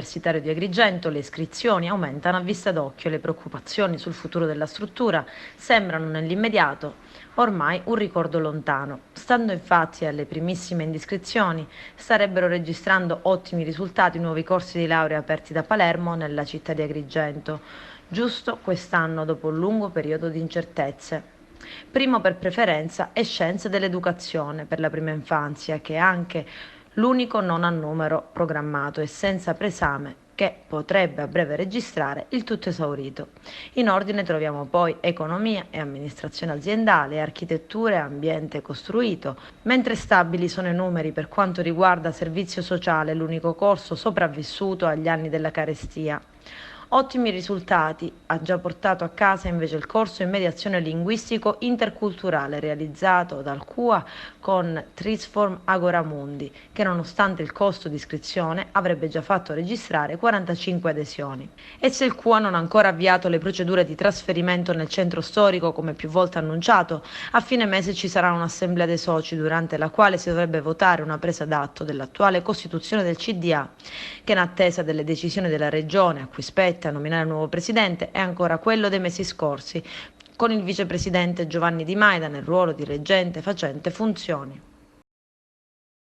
Universitario di Agrigento le iscrizioni aumentano a vista d'occhio e le preoccupazioni sul futuro della struttura sembrano nell'immediato ormai un ricordo lontano. Stando infatti alle primissime indiscrezioni, starebbero registrando ottimi risultati i nuovi corsi di laurea aperti da Palermo nella città di Agrigento, giusto quest'anno dopo un lungo periodo di incertezze. Primo per preferenza è Scienze dell'Educazione per la prima infanzia, che è anche l'unico non a numero programmato e senza preesame che potrebbe a breve registrare il tutto esaurito. In ordine troviamo poi Economia e Amministrazione aziendale, Architettura e Ambiente costruito, mentre stabili sono i numeri per quanto riguarda Servizio sociale, l'unico corso sopravvissuto agli anni della carestia. Ottimi risultati ha già portato a casa invece il corso in mediazione linguistico interculturale realizzato dal CUA con Trisform Agoramundi, che nonostante il costo di iscrizione avrebbe già fatto registrare 45 adesioni. E se il CUA non ha ancora avviato le procedure di trasferimento nel centro storico, come più volte annunciato, a fine mese ci sarà un'assemblea dei soci durante la quale si dovrebbe votare una presa d'atto dell'attuale costituzione del CDA, che in attesa delle decisioni della Regione, a cui spetta a nominare il nuovo presidente, è ancora quello dei mesi scorsi, con il vicepresidente Giovanni Di Maida nel ruolo di reggente facente funzioni.